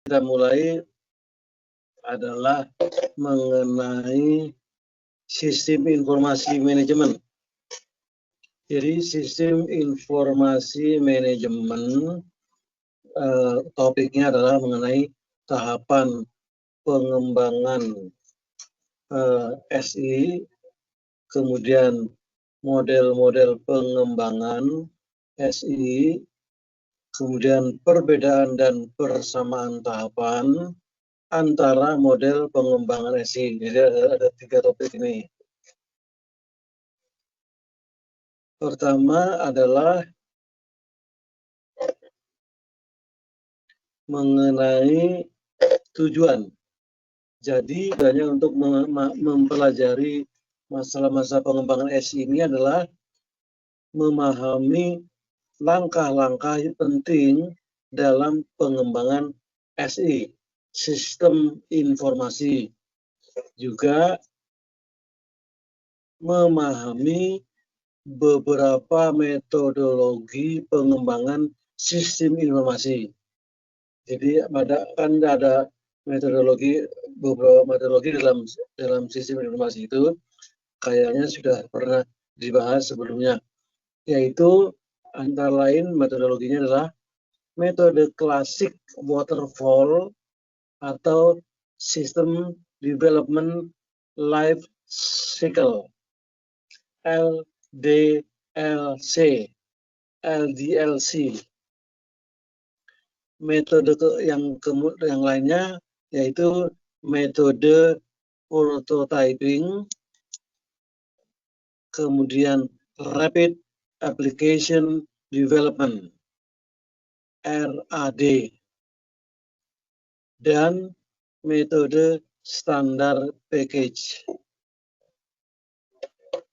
kita mulai adalah mengenai sistem informasi manajemen. Jadi sistem informasi manajemen topiknya adalah mengenai tahapan pengembangan SI, kemudian model-model pengembangan SI, kemudian perbedaan dan persamaan tahapan antara model pengembangan SI. Jadi ada 3 topik ini. Pertama adalah mengenai tujuan. Jadi hanya untuk mempelajari masalah-masalah pengembangan SI ini adalah memahami langkah-langkah penting dalam pengembangan SI, sistem informasi. Juga memahami beberapa metodologi pengembangan sistem informasi. Jadi ada beberapa metodologi dalam sistem informasi itu kayaknya sudah pernah dibahas sebelumnya, yaitu antara lain metodologinya adalah metode klasik waterfall atau System Development Life Cycle LDLC. Metode yang lainnya yaitu metode prototyping, kemudian Rapid Application Development RAD, dan metode standar package.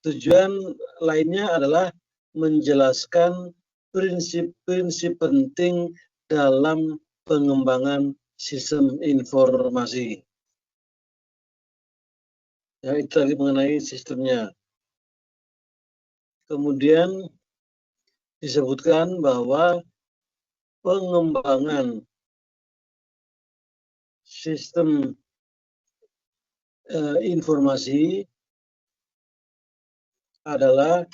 Tujuan lainnya adalah menjelaskan prinsip-prinsip penting dalam pengembangan sistem informasi. Ya, itu tadi mengenai sistemnya. Kemudian disebutkan bahwa pengembangan sistem informasi adalah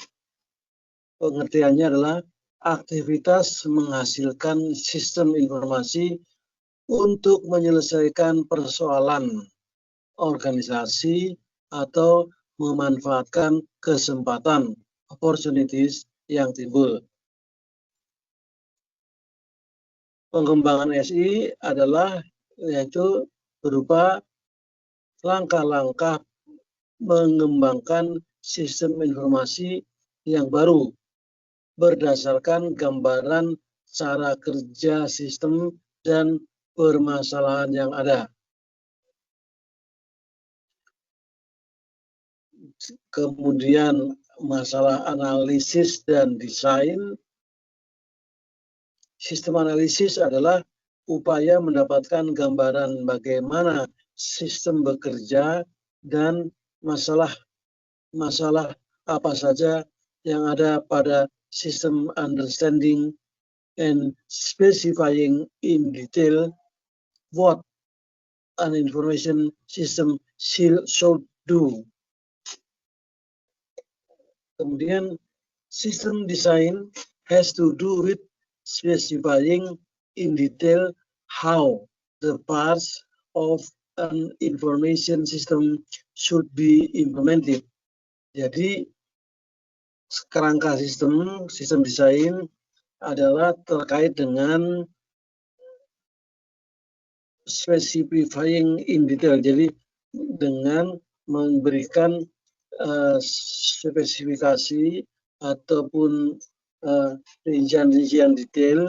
pengertiannya adalah aktivitas menghasilkan sistem informasi untuk menyelesaikan persoalan organisasi atau memanfaatkan kesempatan opportunities yang timbul. Pengembangan SI adalah yaitu berupa langkah-langkah mengembangkan sistem informasi yang baru berdasarkan gambaran cara kerja sistem dan permasalahan yang ada. Kemudian masalah analisis dan desain. Sistem analisis adalah upaya mendapatkan gambaran bagaimana sistem bekerja dan masalah apa saja yang ada pada sistem, understanding and specifying in detail what an information system should do. Kemudian system design has to do with specifying in detail how the parts of an information system should be implemented. Jadi kerangka sistem desain adalah terkait dengan specifying in detail. Jadi dengan memberikan spesifikasi ataupun rincian-rincian detail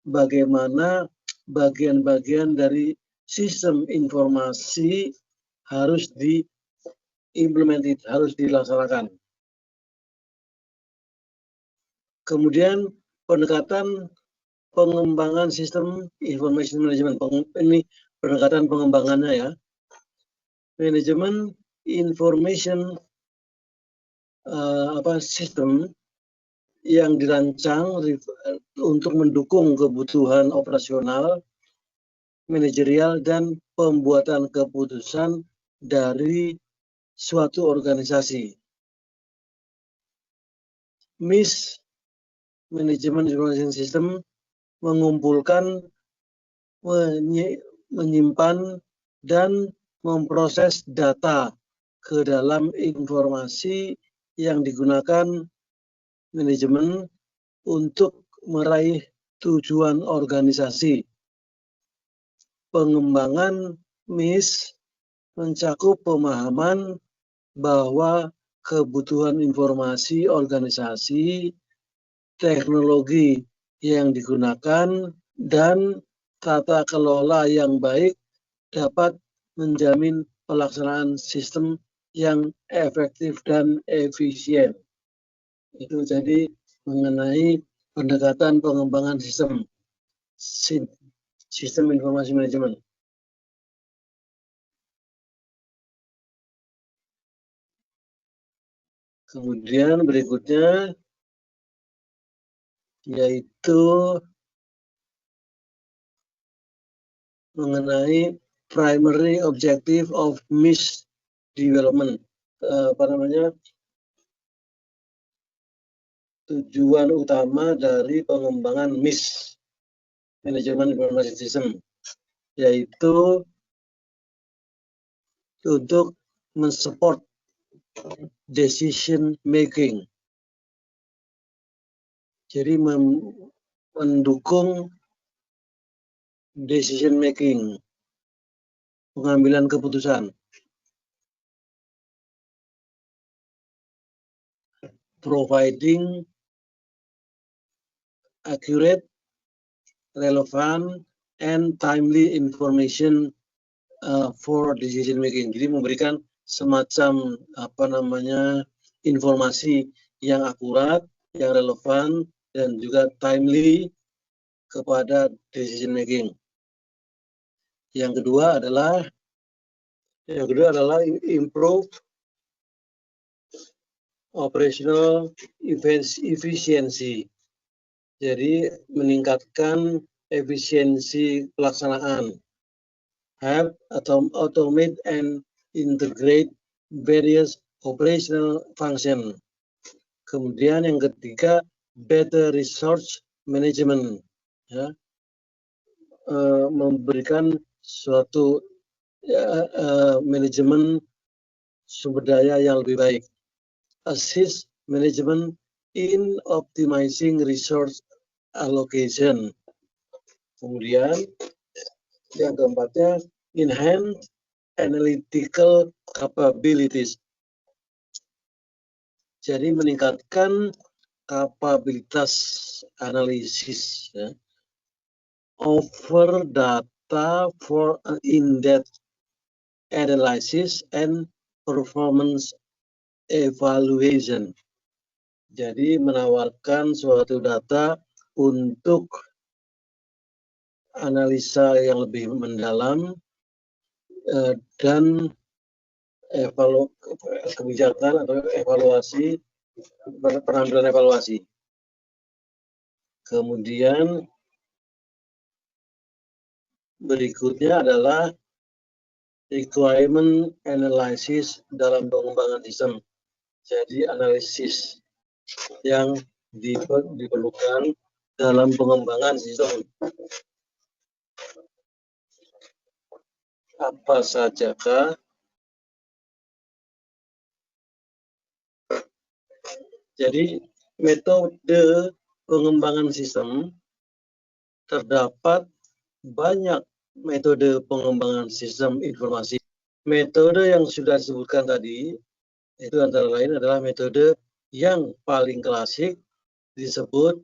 bagaimana bagian-bagian dari sistem informasi harus diimplemented, harus dilaksanakan. Kemudian pendekatan pengembangan sistem information management, ini pendekatan pengembangannya ya. Manajemen information sistem yang dirancang untuk mendukung kebutuhan operasional manajerial dan pembuatan keputusan dari suatu organisasi. MIS, Management Information System, mengumpulkan, menyimpan, dan memproses data ke dalam informasi yang digunakan manajemen untuk meraih tujuan organisasi. Pengembangan MIS mencakup pemahaman bahwa kebutuhan informasi organisasi, teknologi yang digunakan, dan tata kelola yang baik dapat menjamin pelaksanaan sistem yang efektif dan efisien. Itu jadi mengenai pendekatan pengembangan sistem informasi manajemen. Kemudian berikutnya yaitu mengenai primary objective of MIS development, tujuan utama dari pengembangan MIS, Management Information System, yaitu untuk mensupport decision making. Jadi mendukung decision making, pengambilan keputusan. Providing accurate, relevant, and timely information for decision making. Jadi memberikan semacam informasi yang akurat, yang relevan, dan juga timely kepada decision making. Yang kedua adalah improve operational efficiency. Jadi meningkatkan efisiensi pelaksanaan. Have atau automate and integrate various operational function. Kemudian yang ketiga, better resource management. Ya. Memberikan suatu manajemen sumber daya yang lebih baik. Assist management in optimizing resource allocation. Kemudian yang keempatnya, enhance analytical capabilities. Jadi meningkatkan kapabilitas analisis. Ya. Offer data for in-depth analysis and performance evaluation. Jadi menawarkan suatu data untuk analisa yang lebih mendalam dan kebijakan atau evaluasi, penampilan evaluasi. Kemudian berikutnya adalah requirement analysis dalam pengembangan sistem. Jadi analisis yang diperlukan dalam pengembangan sistem. Apa sajakah? Jadi metode pengembangan sistem, terdapat banyak metode pengembangan sistem informasi. Metode yang sudah disebutkan tadi itu antara lain adalah metode yang paling klasik disebut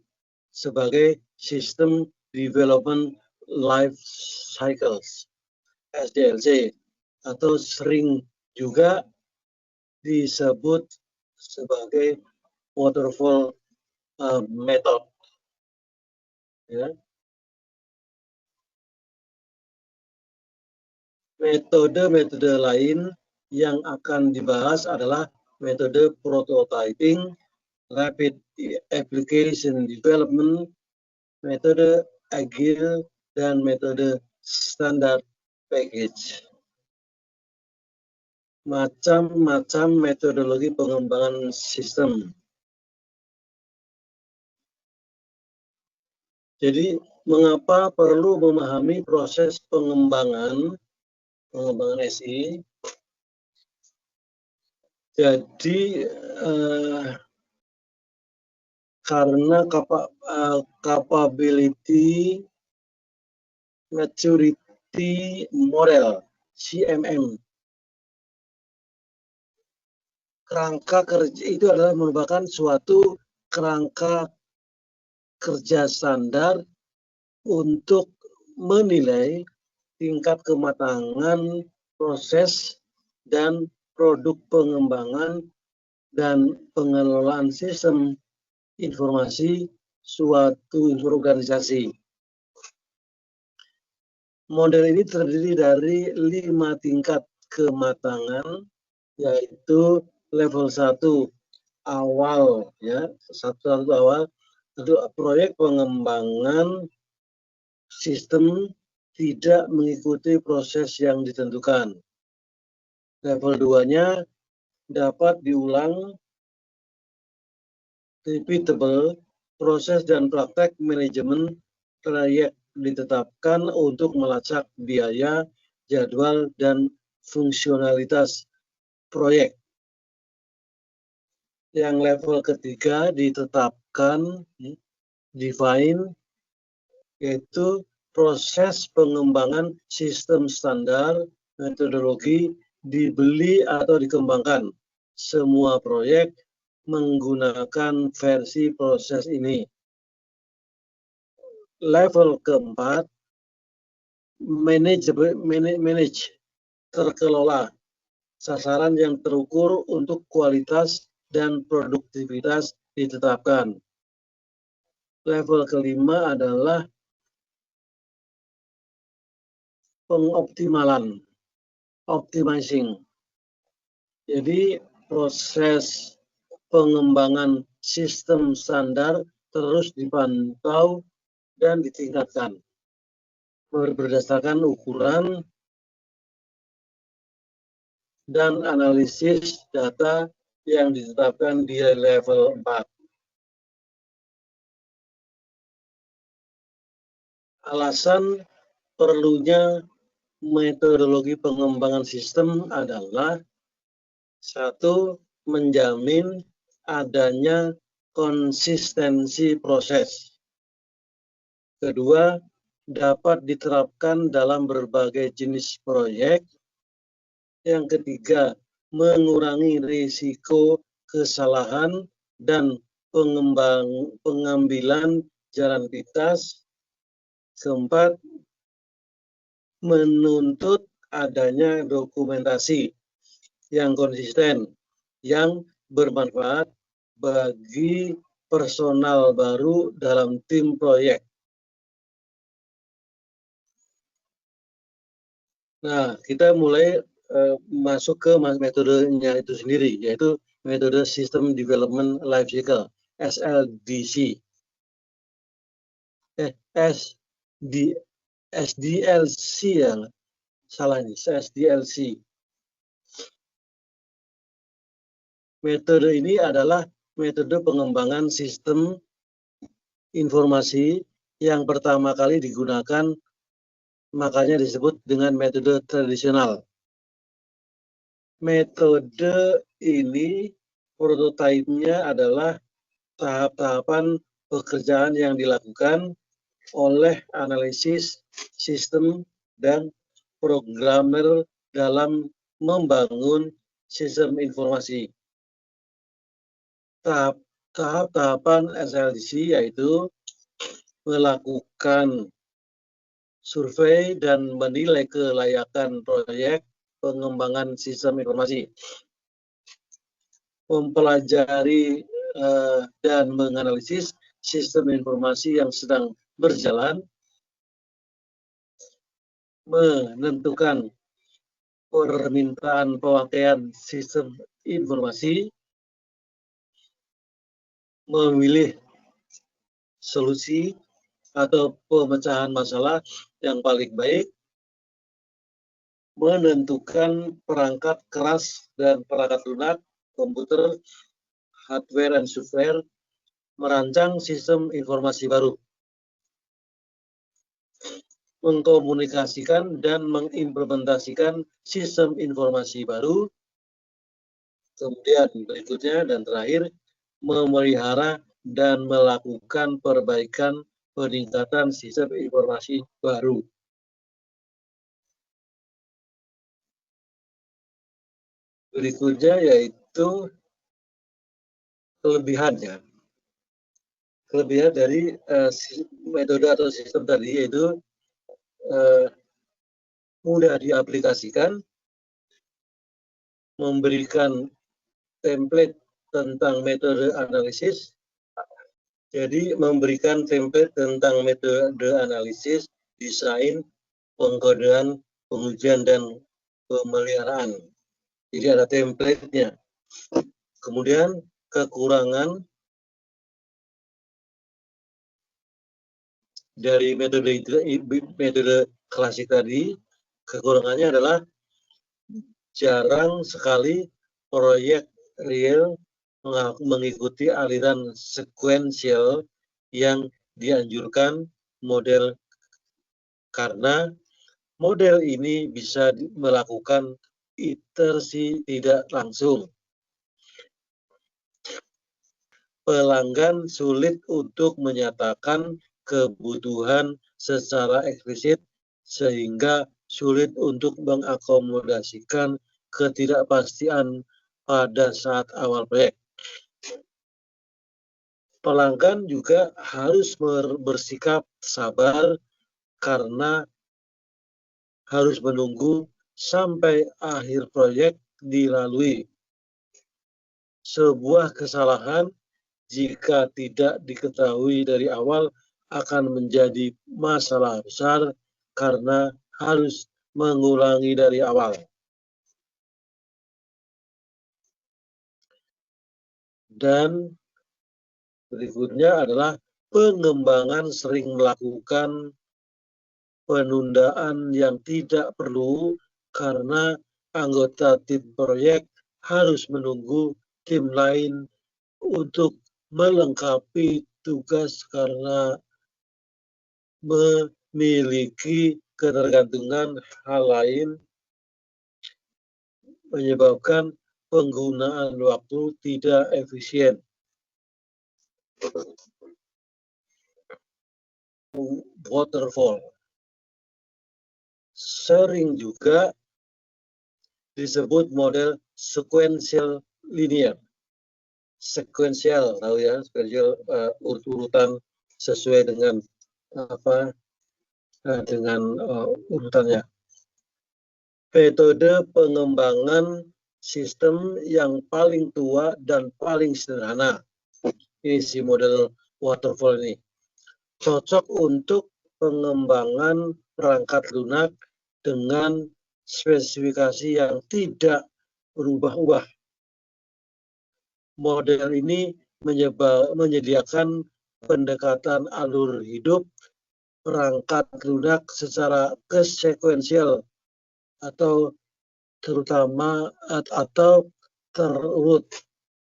sebagai System Development Life Cycles, SDLC, atau sering juga disebut sebagai Waterfall Method. Ya. Metode-metode lain yang akan dibahas adalah metode prototyping, rapid application development, metode agile, dan metode standard package. Macam-macam metodologi pengembangan sistem. Jadi, mengapa perlu memahami proses pengembangan SI? Jadi, karena capability maturity model CMM, kerangka kerja itu adalah merupakan suatu kerangka kerja standar untuk menilai tingkat kematangan proses dan produk pengembangan dan pengelolaan sistem informasi suatu organisasi. Model ini terdiri dari 5 tingkat kematangan, yaitu level 1 awal, ya, satu awal, untuk proyek pengembangan sistem tidak mengikuti proses yang ditentukan. Level 2-nya dapat diulang, repeatable, proses dan praktek manajemen proyek ditetapkan untuk melacak biaya, jadwal, dan fungsionalitas proyek. Yang level ketiga ditetapkan, define, yaitu proses pengembangan sistem standar metodologi dibeli atau dikembangkan. Semua proyek menggunakan versi proses ini. Level keempat, manage, terkelola, sasaran yang terukur untuk kualitas dan produktivitas ditetapkan. Level kelima adalah pengoptimalan, optimizing. Jadi proses pengembangan sistem standar terus dipantau dan ditingkatkan berdasarkan ukuran dan analisis data yang ditetapkan di level 4. Alasan perlunya metodologi pengembangan sistem adalah: 1. Menjamin adanya konsistensi proses. Kedua, dapat diterapkan dalam berbagai jenis proyek. Yang ketiga, mengurangi risiko kesalahan dan pengambilan jalan pintas. Keempat, menuntut adanya dokumentasi yang konsisten, yang bermanfaat bagi personal baru dalam tim proyek. Nah, kita mulai masuk ke metodenya itu sendiri, yaitu metode System Development Life Cycle, SLDC. SDLC ya, salah nih, SDLC. Metode ini adalah metode pengembangan sistem informasi yang pertama kali digunakan, makanya disebut dengan metode tradisional. Metode ini prototipenya adalah tahap-tahapan pekerjaan yang dilakukan oleh analisis sistem dan programmer dalam membangun sistem informasi. Tahap-tahapan SLDC yaitu melakukan survei dan menilai kelayakan proyek pengembangan sistem informasi, mempelajari dan menganalisis sistem informasi yang sedang berjalan, menentukan permintaan pemakaian sistem informasi, memilih solusi atau pemecahan masalah yang paling baik, menentukan perangkat keras dan perangkat lunak, komputer, hardware, dan software, merancang sistem informasi baru, mengkomunikasikan dan mengimplementasikan sistem informasi baru, kemudian berikutnya dan terakhir, memelihara dan melakukan perbaikan peningkatan sistem informasi baru. Berikutnya yaitu kelebihannya. Kelebihan dari metode atau sistem tadi yaitu mudah diaplikasikan, memberikan template tentang metode analisis. Jadi memberikan template tentang metode analisis, desain, pengkodean, pengujian, dan pemeliharaan. Jadi ada template-nya. Kemudian kekurangan dari metode klasik tadi, kekurangannya adalah jarang sekali proyek real mengikuti aliran sekuensial yang dianjurkan model, karena model ini bisa melakukan iterasi tidak langsung. Pelanggan sulit untuk menyatakan kebutuhan secara eksplisit, sehingga sulit untuk mengakomodasikan ketidakpastian pada saat awal proyek. Pelanggan juga harus bersikap sabar karena harus menunggu sampai akhir proyek dilalui. Sebuah kesalahan jika tidak diketahui dari awal akan menjadi masalah besar karena harus mengulangi dari awal. Dan berikutnya adalah pengembangan sering melakukan penundaan yang tidak perlu karena anggota tim proyek harus menunggu tim lain untuk melengkapi tugas karena memiliki ketergantungan hal lain, menyebabkan penggunaan waktu tidak efisien. Waterfall sering juga disebut model sequential linear. Sequential, tahu ya, sequential urutan sesuai dengan urutannya. Metode pengembangan sistem yang paling tua dan paling sederhana. Ini si model waterfall ini. Cocok untuk pengembangan perangkat lunak dengan spesifikasi yang tidak berubah-ubah. Model ini menyediakan pendekatan alur hidup perangkat lunak secara kesekuensial atau terutama atau terurut,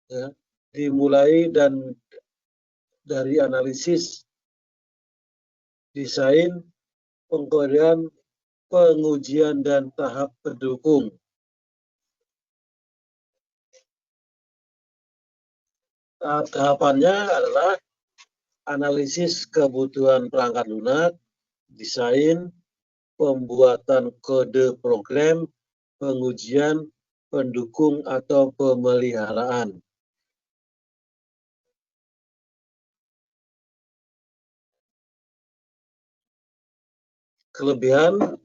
ya, dimulai dari analisis, desain, pengkodean, pengujian, dan tahap pendukung. Tahapannya adalah analisis kebutuhan perangkat lunak, desain, pembuatan kode program, pengujian, pendukung, atau pemeliharaan. Kelebihan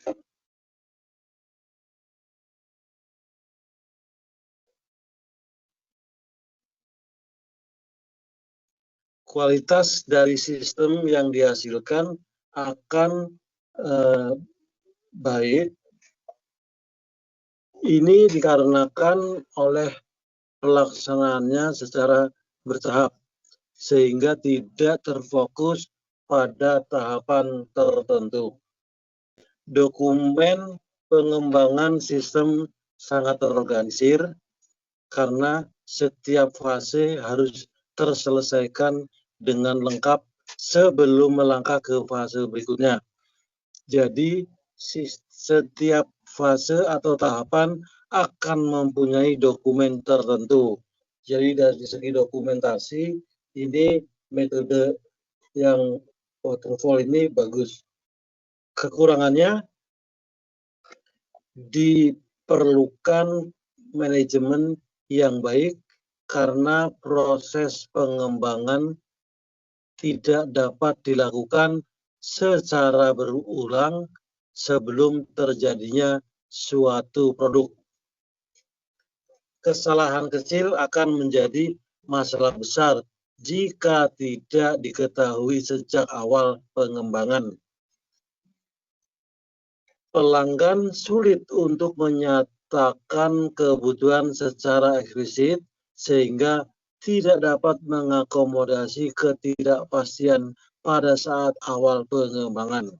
kualitas dari sistem yang dihasilkan akan baik. Ini dikarenakan oleh pelaksanaannya secara bertahap, sehingga tidak terfokus pada tahapan tertentu. Dokumen pengembangan sistem sangat terorganisir karena setiap fase harus terselesaikan dengan lengkap sebelum melangkah ke fase berikutnya. Jadi setiap fase atau tahapan akan mempunyai dokumen tertentu. Jadi dari segi dokumentasi ini metode yang waterfall ini bagus. Kekurangannya diperlukan manajemen yang baik karena proses pengembangan tidak dapat dilakukan secara berulang sebelum terjadinya suatu produk. Kesalahan kecil akan menjadi masalah besar jika tidak diketahui sejak awal pengembangan. Pelanggan sulit untuk menyatakan kebutuhan secara eksplisit sehingga tidak dapat mengakomodasi ketidakpastian pada saat awal pengembangan.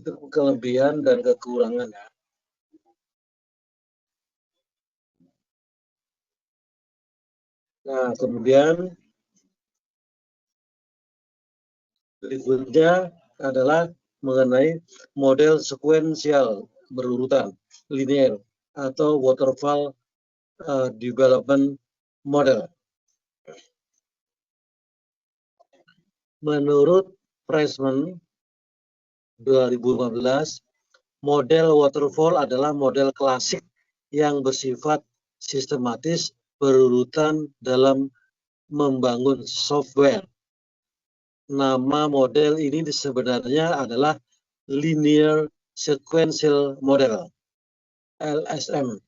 Itu kelebihan dan kekurangan. Nah, kemudian berikutnya adalah mengenai model sekuensial berurutan, linear, atau waterfall development model. Menurut Pressman 2015, model waterfall adalah model klasik yang bersifat sistematis berurutan dalam membangun software. Nama model ini sebenarnya adalah Linear Sequential Model, LSM.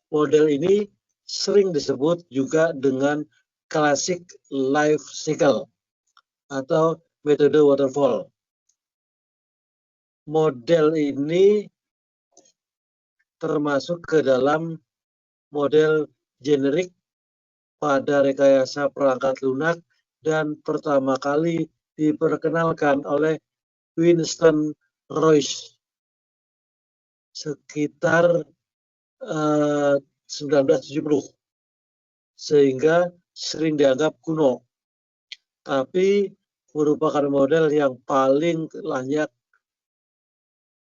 Model ini sering disebut juga dengan Classic Life Cycle atau metode waterfall. Model ini termasuk ke dalam model generik pada rekayasa perangkat lunak dan pertama kali diperkenalkan oleh Winston Royce sekitar 1970, sehingga sering dianggap kuno, tapi merupakan model yang paling layak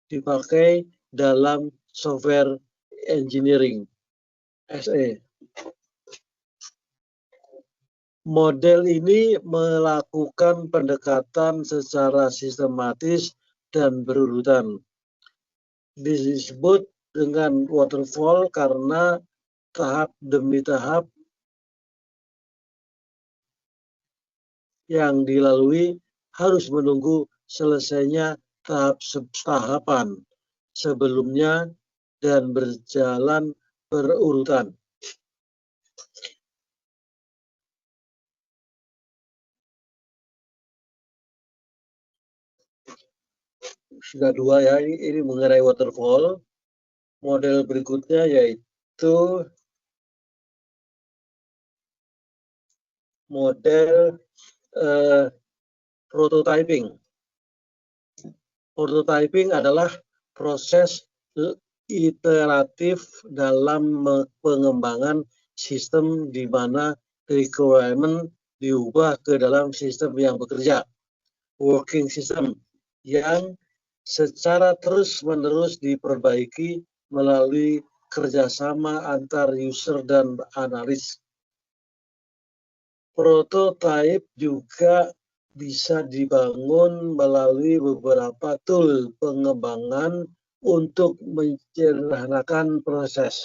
dipakai dalam software engineering, SE. Model ini melakukan pendekatan secara sistematis dan berurutan. Disebut dengan waterfall karena tahap demi tahap yang dilalui harus menunggu selesainya tahapan sebelumnya dan berjalan berurutan. Sudah dua ya, ini mengenai waterfall. Model berikutnya yaitu model prototyping. Prototyping adalah proses iteratif dalam pengembangan sistem di mana requirement diubah ke dalam sistem yang bekerja, working system, yang secara terus-menerus diperbaiki melalui kerjasama antar user dan analis. Prototype juga bisa dibangun melalui beberapa tool pengembangan untuk menyederhanakan proses.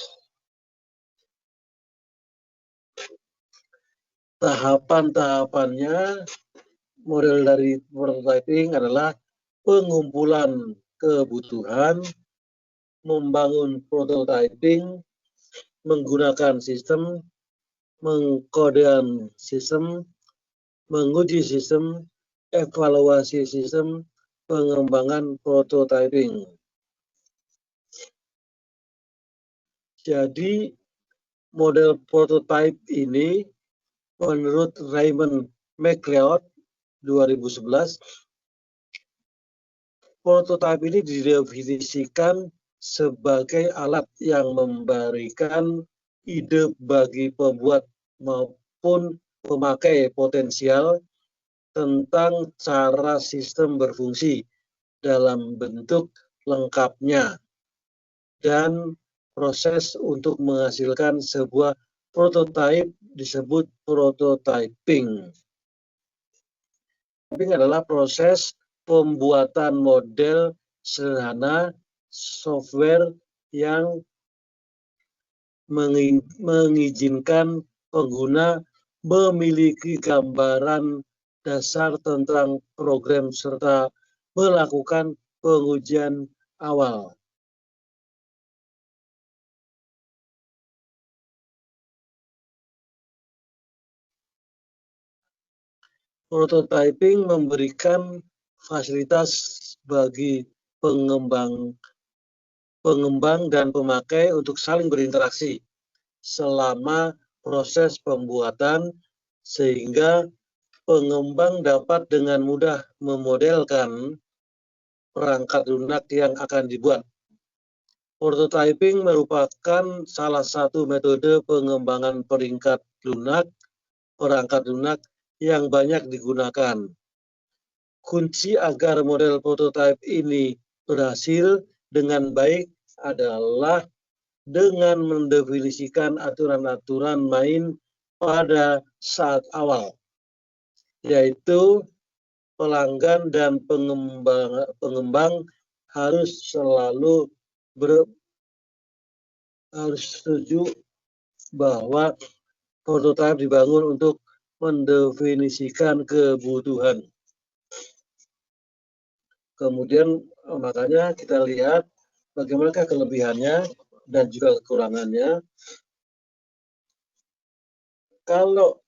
Tahapan-tahapannya model dari prototyping adalah pengumpulan kebutuhan, membangun prototyping, menggunakan sistem, mengkodekan sistem, menguji sistem, evaluasi sistem, pengembangan prototyping. Jadi model prototype ini menurut Raymond McLeod 2011 Prototipe ini didefinisikan sebagai alat yang memberikan ide bagi pembuat maupun pemakai potensial tentang cara sistem berfungsi dalam bentuk lengkapnya dan proses untuk menghasilkan sebuah prototipe disebut prototyping. Prototyping adalah proses pembuatan model sederhana software yang mengizinkan pengguna memiliki gambaran dasar tentang program serta melakukan pengujian awal. Prototyping memberikan fasilitas bagi pengembang dan pemakai untuk saling berinteraksi selama proses pembuatan, sehingga pengembang dapat dengan mudah memodelkan perangkat lunak yang akan dibuat. Prototyping merupakan salah satu metode pengembangan perangkat lunak yang banyak digunakan. Kunci agar model prototipe ini berhasil dengan baik adalah dengan mendefinisikan aturan-aturan main pada saat awal, yaitu pelanggan dan pengembang harus selalu harus setuju bahwa prototipe dibangun untuk mendefinisikan kebutuhan. Kemudian makanya kita lihat bagaimana kelebihannya dan juga kekurangannya. Kalau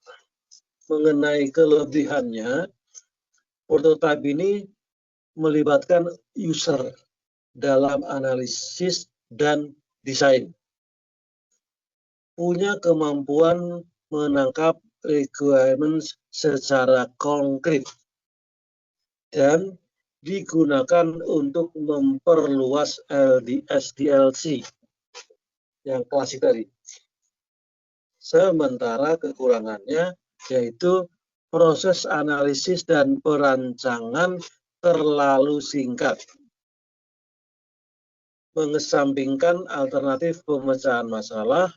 mengenai kelebihannya, prototipe ini melibatkan user dalam analisis dan desain. Punya kemampuan menangkap requirements secara konkret dan digunakan untuk memperluas SDLC yang klasik tadi. Sementara kekurangannya yaitu proses analisis dan perancangan terlalu singkat, mengesampingkan alternatif pemecahan masalah,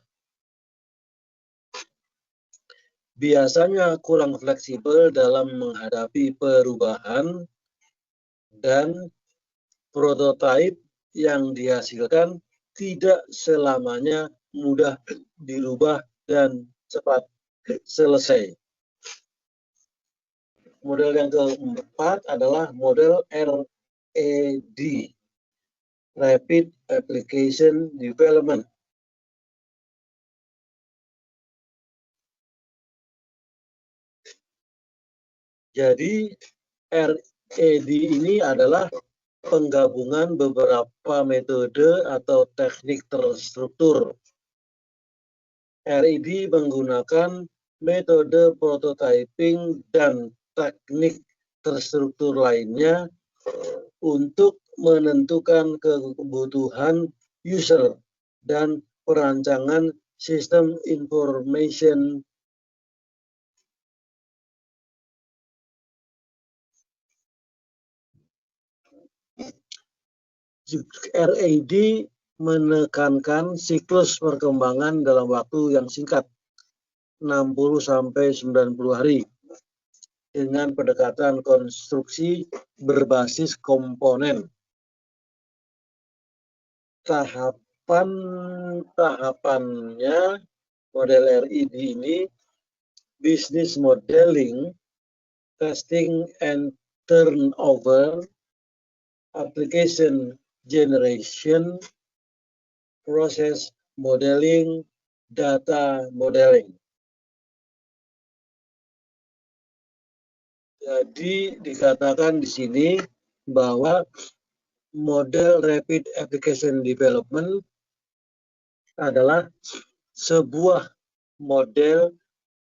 biasanya kurang fleksibel dalam menghadapi perubahan, dan prototipe yang dihasilkan tidak selamanya mudah dirubah dan cepat selesai. Model yang keempat adalah model RAD, Rapid Application Development. Jadi RAD ini adalah penggabungan beberapa metode atau teknik terstruktur. RAD menggunakan metode prototyping dan teknik terstruktur lainnya untuk menentukan kebutuhan user dan perancangan sistem information RAD menekankan siklus perkembangan dalam waktu yang singkat, 60-90 hari, dengan pendekatan konstruksi berbasis komponen. Tahapannya model RAD ini business modeling, testing and turnover, application generation, process modeling, data modeling. Jadi dikatakan di sini bahwa model Rapid Application Development adalah sebuah model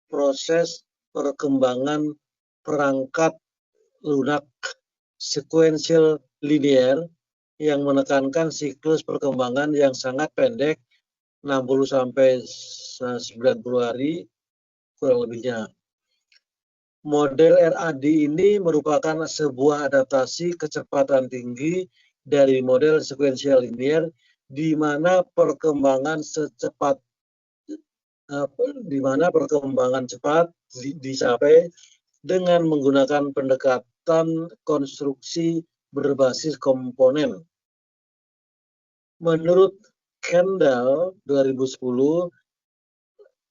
proses perkembangan perangkat lunak sequential linier yang menekankan siklus perkembangan yang sangat pendek, 60 sampai 90 hari kurang lebihnya. Model RAD ini merupakan sebuah adaptasi kecepatan tinggi dari model sekuensial linier di mana perkembangan cepat dicapai dengan menggunakan pendekatan konstruksi berbasis komponen. Menurut Kendall 2010,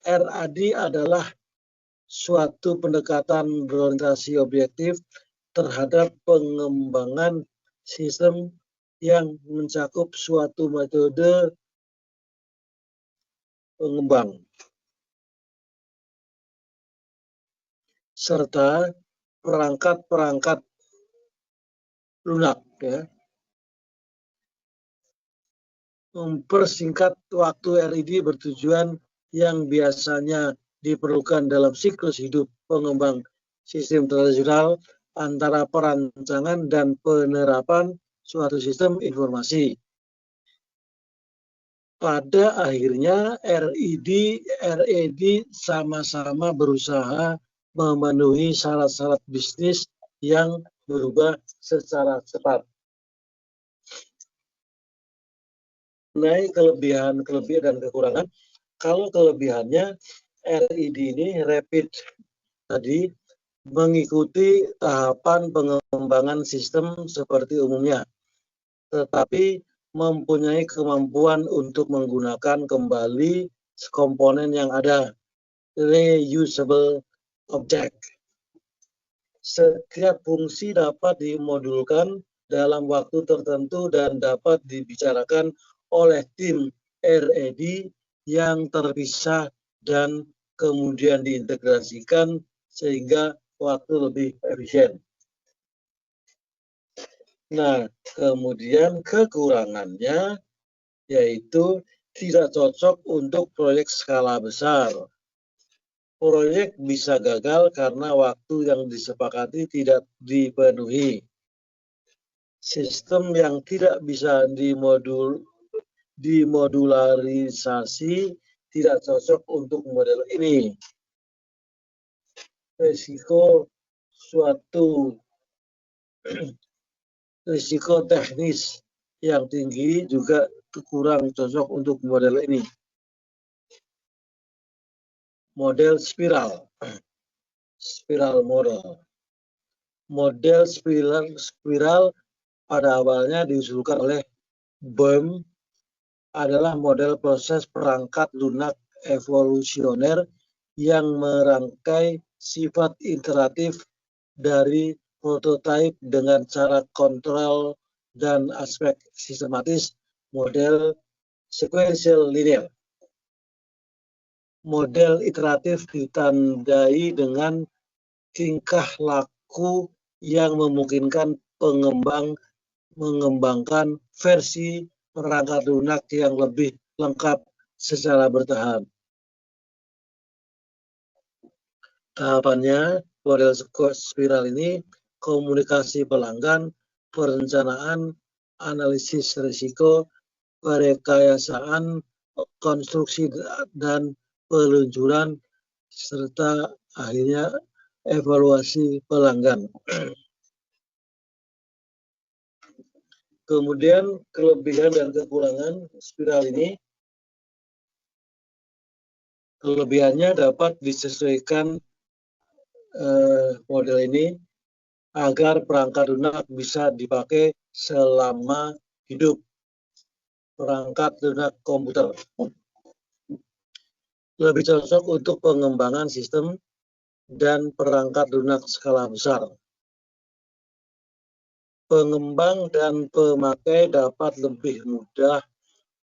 RAD adalah suatu pendekatan berorientasi objektif terhadap pengembangan sistem yang mencakup suatu metode pengembang serta perangkat-perangkat lunak, ya. Mempersingkat waktu RID bertujuan yang biasanya diperlukan dalam siklus hidup pengembang sistem tradisional antara perancangan dan penerapan suatu sistem informasi. Pada akhirnya RAD sama-sama berusaha memenuhi syarat-syarat bisnis yang berubah secara cepat. Mengenai kelebihan dan kekurangan, kalau kelebihannya RID ini rapid tadi mengikuti tahapan pengembangan sistem seperti umumnya, tetapi mempunyai kemampuan untuk menggunakan kembali komponen yang ada, reusable object. Setiap fungsi dapat dimodulkan dalam waktu tertentu dan dapat dibicarakan oleh tim RAD yang terpisah dan kemudian diintegrasikan sehingga waktu lebih efisien. Nah, kemudian kekurangannya yaitu tidak cocok untuk proyek skala besar. Proyek bisa gagal karena waktu yang disepakati tidak dipenuhi. Sistem yang tidak bisa dimodularisasi tidak cocok untuk model ini. Risiko teknis yang tinggi juga kurang cocok untuk model ini. Model spiral model. Model spiral pada awalnya diusulkan oleh Bohm adalah model proses perangkat lunak evolusioner yang merangkai sifat iteratif dari prototipe dengan cara kontrol dan aspek sistematis model sequential linear. Model iteratif ditandai dengan tingkah laku yang memungkinkan pengembang mengembangkan versi perangkat lunak yang lebih lengkap secara bertahap. Tahapannya, model spiral ini komunikasi pelanggan, perencanaan, analisis risiko, perekayasaan, konstruksi dan peluncuran, serta akhirnya evaluasi pelanggan. Kemudian kelebihan dan kekurangan spiral ini. Kelebihannya dapat disesuaikan model ini agar perangkat lunak bisa dipakai selama hidup perangkat lunak komputer. Lebih cocok untuk pengembangan sistem dan perangkat lunak skala besar. Pengembang dan pemakai dapat lebih mudah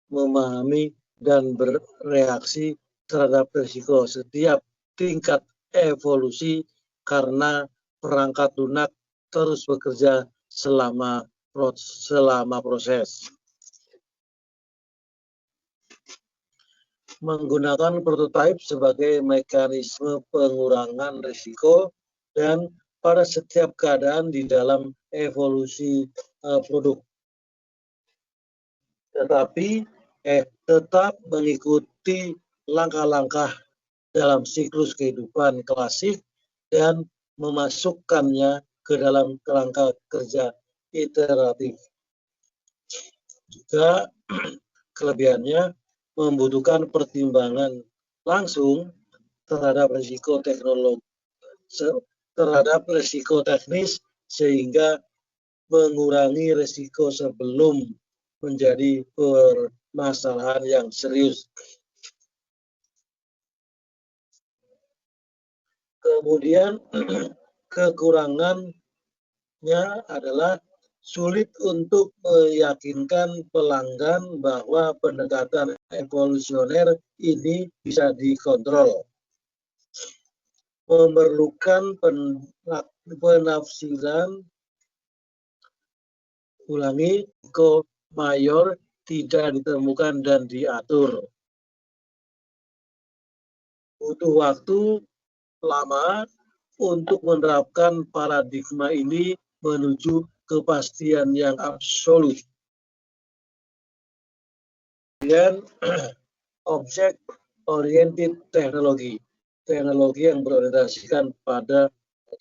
memahami dan bereaksi terhadap risiko setiap tingkat evolusi karena perangkat lunak terus bekerja selama proses. Menggunakan prototipe sebagai mekanisme pengurangan risiko dan pada setiap keadaan di dalam evolusi produk, tetapi tetap mengikuti langkah-langkah dalam siklus kehidupan klasik dan memasukkannya ke dalam kerangka kerja iteratif. Juga kelebihannya membutuhkan pertimbangan langsung terhadap risiko teknis sehingga mengurangi risiko sebelum menjadi permasalahan yang serius. Kemudian kekurangannya adalah sulit untuk meyakinkan pelanggan bahwa pendekatan evolusioner ini bisa dikontrol. Memerlukan penafsiran risiko mayor tidak ditemukan dan diatur. Butuh waktu lama untuk menerapkan paradigma ini menuju kepastian yang absolut. Dan object oriented teknologi yang berorientasikan pada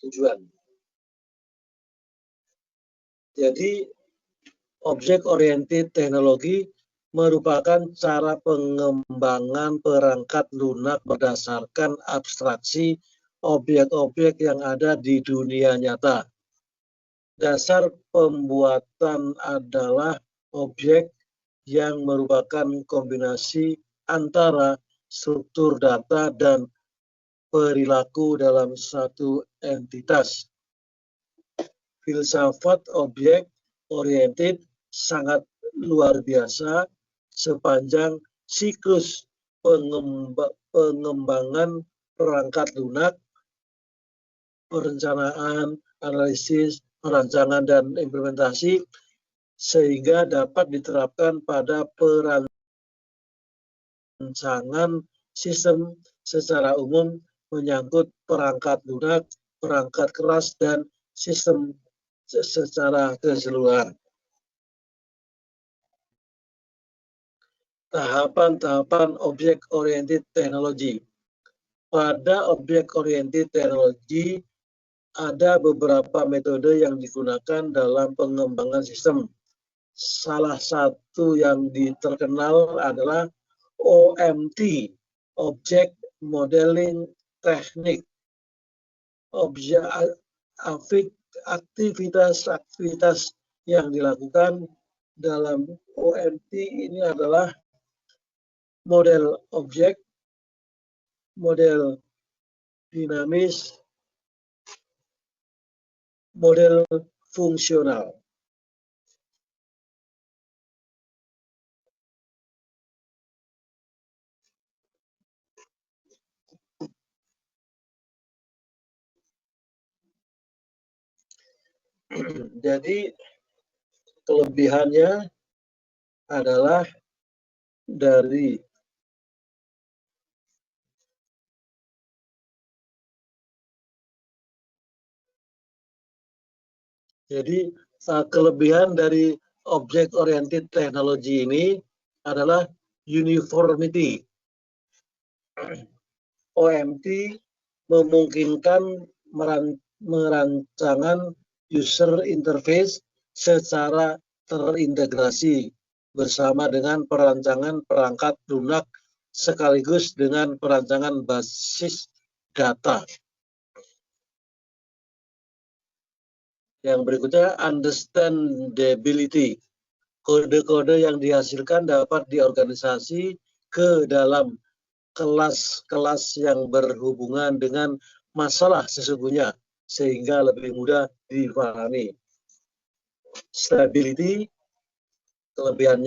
tujuan. Jadi object oriented teknologi merupakan cara pengembangan perangkat lunak berdasarkan abstraksi objek-objek yang ada di dunia nyata. Dasar pembuatan adalah objek yang merupakan kombinasi antara struktur data dan perilaku dalam satu entitas. Filsafat objek oriented sangat luar biasa sepanjang siklus pengembangan perangkat lunak, perencanaan, analisis, perancangan, dan implementasi, sehingga dapat diterapkan pada perancangan sistem secara umum menyangkut perangkat lunak, perangkat keras, dan sistem secara keseluruhan. Tahapan-tahapan object oriented technology. Pada object oriented technology ada beberapa metode yang digunakan dalam pengembangan sistem. Salah satu yang terkenal adalah OMT, Object Modeling Technique. Aktivitas-aktivitas yang dilakukan dalam OMT ini adalah model objek, model dinamis, model fungsional. Jadi kelebihannya adalah dari kelebihan dari object oriented technology ini adalah uniformity. OMT memungkinkan merancangan user interface secara terintegrasi bersama dengan perancangan perangkat lunak sekaligus dengan perancangan basis data. Yang berikutnya, understandability. Kode-kode yang dihasilkan dapat diorganisasi ke dalam kelas-kelas yang berhubungan dengan masalah sesungguhnya, sehingga lebih mudah dipahami. Stability, kelebihan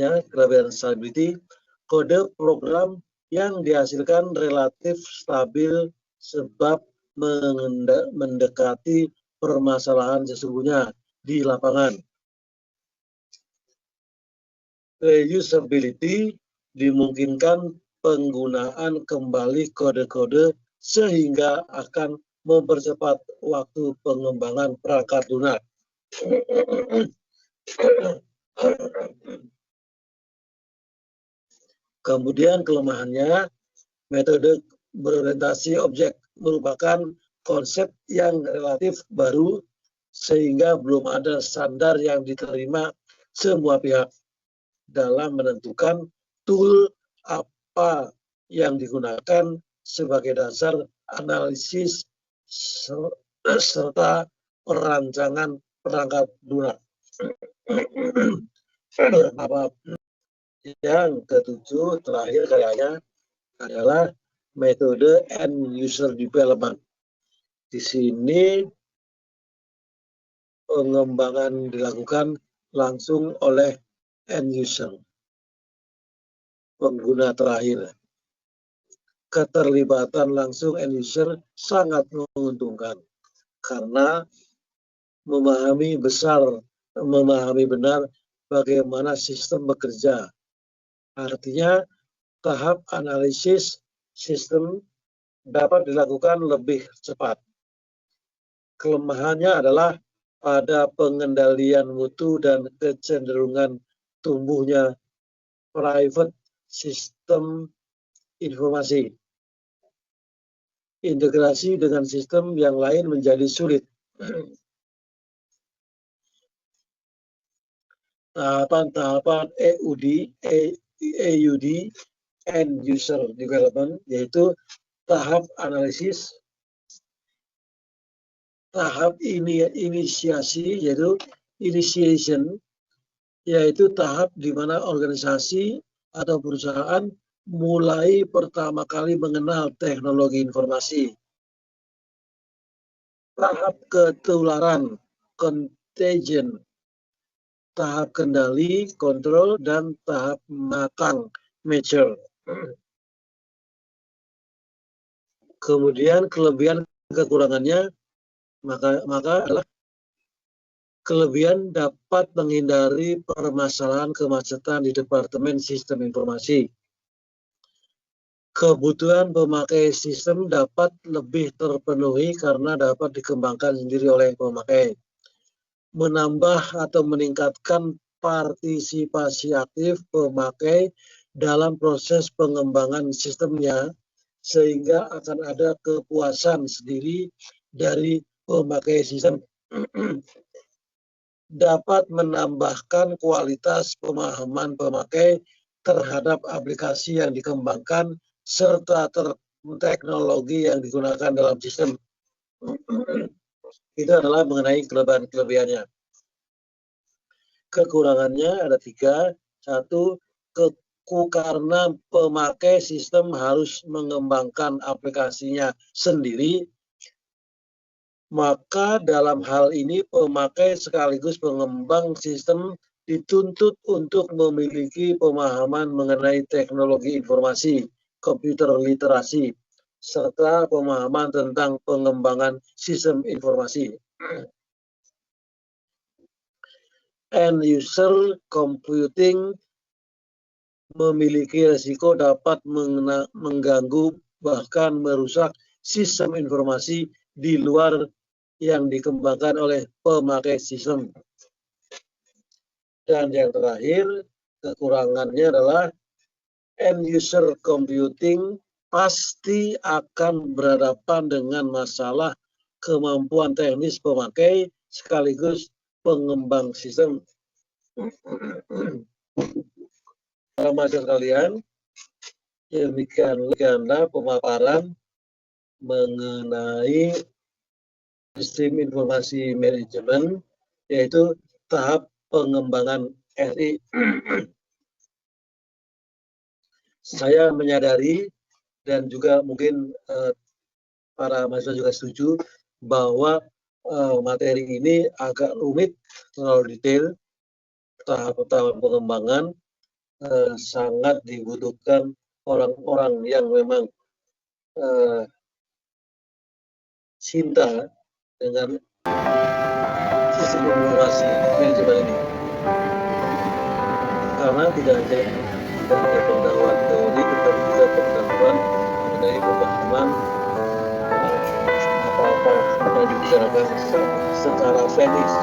stability, kode program yang dihasilkan relatif stabil sebab mendekati permasalahan sesungguhnya di lapangan. Reusability, dimungkinkan penggunaan kembali kode-kode sehingga akan mempercepat waktu pengembangan perangkat lunak. Kemudian kelemahannya, metode berorientasi objek merupakan konsep yang relatif baru sehingga belum ada standar yang diterima semua pihak dalam menentukan tool apa yang digunakan sebagai dasar analisis serta perancangan perangkat lunak. Yang ketujuh terakhir kayaknya adalah metode end user development. Di sini pengembangan dilakukan langsung oleh end user, pengguna terakhir. Keterlibatan langsung end user sangat menguntungkan karena memahami benar bagaimana sistem bekerja. Artinya tahap analisis sistem dapat dilakukan lebih cepat. Kelemahannya adalah pada pengendalian mutu dan kecenderungan tumbuhnya private sistem informasi. Integrasi dengan sistem yang lain menjadi sulit. Tahapan-tahapan EUD, End User Development, yaitu tahap analisis, tahap inisiasi, yaitu initiation, yaitu tahap di mana organisasi atau perusahaan mulai pertama kali mengenal teknologi informasi. Tahap ketularan, contagion, tahap kendali, kontrol, dan tahap matang, mature. Kemudian kelebihan kekurangannya, maka adalah kelebihan dapat menghindari permasalahan kemacetan di Departemen Sistem Informasi. Kebutuhan pemakai sistem dapat lebih terpenuhi karena dapat dikembangkan sendiri oleh pemakai. Menambah atau meningkatkan partisipasi aktif pemakai dalam proses pengembangan sistemnya, sehingga akan ada kepuasan sendiri dari pemakai sistem. Dapat menambahkan kualitas pemahaman pemakai terhadap aplikasi yang dikembangkan serta teknologi yang digunakan dalam sistem. Itu adalah mengenai kelebihan-kelebihannya. Kekurangannya ada 3. 1, karena pemakai sistem harus mengembangkan aplikasinya sendiri, maka dalam hal ini pemakai sekaligus pengembang sistem dituntut untuk memiliki pemahaman mengenai teknologi informasi, komputer literasi, serta pemahaman tentang pengembangan sistem informasi. End user computing memiliki risiko dapat mengganggu bahkan merusak sistem informasi di luar yang dikembangkan oleh pemakai sistem. Dan yang terakhir, kekurangannya adalah end user computing pasti akan berhadapan dengan masalah kemampuan teknis pemakai sekaligus pengembang sistem. Para mahasiswa sekalian, demikianlah pemaparan mengenai sistem informasi manajemen, yaitu tahap pengembangan SI. Saya menyadari dan juga mungkin para mahasiswa juga setuju bahwa materi ini agak rumit, terlalu detail. Tahap-tahap pengembangan sangat dibutuhkan orang-orang yang memang cinta dengan sistem informasi manajemen ini, karena tidak hanya pengetahuan teori tetapi juga pengetahuan mengenai pemahaman apa-apa yang dibicarakan secara teknis.